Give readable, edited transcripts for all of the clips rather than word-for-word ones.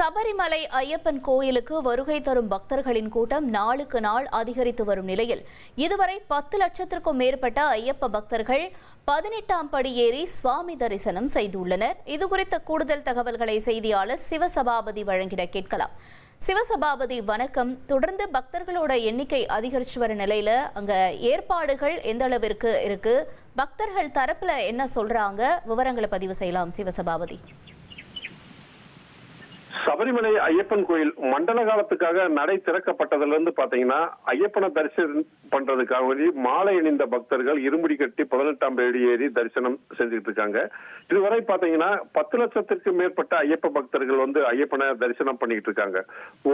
சபரிமலை ஐயப்பன் கோயிலுக்கு வருகை தரும் பக்தர்களின் கூட்டம் நாளுக்கு நாள் அதிகரித்து வரும் நிலையில் இதுவரை 10 லட்சத்திற்கும் மேற்பட்ட ஐயப்ப பக்தர்கள் 18ஆம் படி ஏறி சுவாமி தரிசனம் செய்துள்ளனர். இதுகுறித்த கூடுதல் தகவல்களை செய்தியாளர் சிவசபாபதி வழங்கிட கேட்கலாம். சிவசபாபதி வணக்கம். தொடர்ந்து பக்தர்களோட எண்ணிக்கை அதிகரிச்சு வர நிலையில அங்க ஏற்பாடுகள் எந்த அளவிற்கு இருக்கு, பக்தர்கள் தரப்புல என்ன சொல்றாங்க, விவரங்களை பதிவு செய்யலாம் சிவசபாபதி. சபரிமலை ஐயப்பன் கோயில் மண்டல காலத்துக்காக நடை திறக்கப்பட்டதிலிருந்து பாத்தீங்கன்னா ஐயப்பனை தரிசனம் பண்றதுக்காக மாலை அணிந்த பக்தர்கள் இருமுடி கட்டி 18ஆம் படி ஏறி தரிசனம் செஞ்சுட்டு இருக்காங்க. இதுவரை பாத்தீங்கன்னா 10 லட்சத்திற்கு மேற்பட்ட ஐயப்ப பக்தர்கள் ஐயப்பனை தரிசனம் பண்ணிட்டு இருக்காங்க.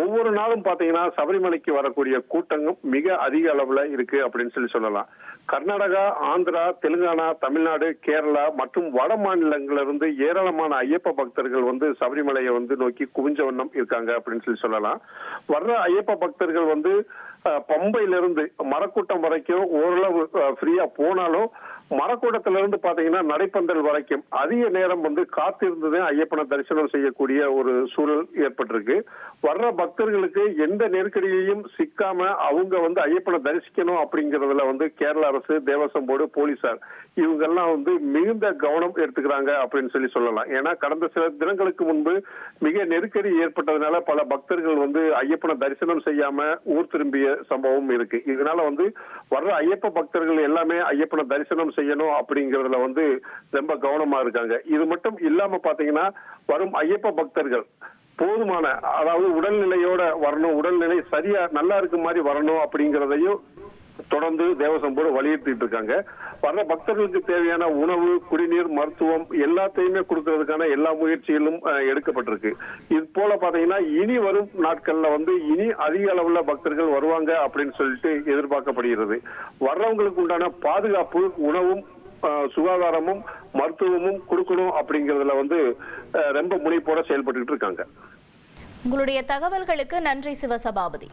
ஒவ்வொரு நாளும் பாத்தீங்கன்னா சபரிமலைக்கு வரக்கூடிய கூட்டங்களும் மிக அதிக அளவுல இருக்கு அப்படின்னு சொல்லலாம். கர்நாடகா, ஆந்திரா, தெலுங்கானா, தமிழ்நாடு, கேரளா மற்றும் வட மாநிலங்களிலிருந்து ஏராளமான ஐயப்ப பக்தர்கள் சபரிமலையை நோக்கி குவிஞ்ச வண்ணம் இருக்காங்க அப்படின்னு சொல்லலாம். வர்ற ஐயப்ப பக்தர்கள் பம்பையிலிருந்து மரக்கூட்டம் வரைக்கும் ஓரளவு ஃப்ரீயா போனாலும் மரக்கூட்டத்திலிருந்து பாத்தீங்கன்னா நடைப்பந்தல் வரைக்கும் அதிக நேரம் காத்திருந்தது ஐயப்பனை தரிசனம் செய்யக்கூடிய ஒரு சூழல் ஏற்பட்டிருக்கு. வர்ற பக்தர்களுக்கு எந்த நெருக்கடியையும் சிக்காம அவங்க ஐயப்பனை தரிசிக்கணும் அப்படிங்கறதுல கேரள அரசு, தேவசம் போர்டு, போலீசார் இவங்கெல்லாம் மிகுந்த கவனம் எடுத்துக்கிறாங்க அப்படின்னு சொல்லலாம். ஏன்னா கடந்த சில தினங்களுக்கு முன்பு மிக நெருக்கடி ஏற்பட்டதுனால பல பக்தர்கள் ஐயப்பனை தரிசனம் செய்யாம ஊர் திரும்பிய சம்பவம் இருக்கு. இதனால வர்ற ஐயப்ப பக்தர்கள் எல்லாமே ஐயப்பனை தரிசனம் செய்யணும் அப்படிங்கறதுல ரொம்ப கவனமா இருக்காங்க. இது மட்டும் இல்லாம பாத்தீங்கன்னா வரும் ஐயப்ப பக்தர்கள் போதுமான, அதாவது உடல்நிலையோட வரணும், உடல்நிலை சரியா நல்லா இருக்க மாதிரி வரணும் அப்படிங்கறதையும் தொடர்ந்து தேவசம் போர்டு வலியுறுத்திட்டு இருக்காங்க. வர்ற பக்தர்களுக்கு தேவையான உணவு, குடிநீர், மருத்துவம் எல்லாத்தையுமே கொடுக்கறதுக்கான எல்லா முயற்சிகளும் எடுக்கப்பட்டிருக்கு. இது போல பாத்தீங்கன்னா இனி வரும் நாட்கள்ல இனி அதிக அளவுல பக்தர்கள் வருவாங்க அப்படின்னு சொல்லிட்டு எதிர்பார்க்கப்படுகிறது. வர்றவங்களுக்கு உண்டான பாதுகாப்பு, உணவும், சுகாதாரமும், மருத்துவமும் கொடுக்கணும் அப்படிங்கறதுல ரொம்ப முனைப்போட செயல்பட்டு இருக்காங்க. உங்களுடைய தகவல்களுக்கு நன்றி சிவசபாபதி.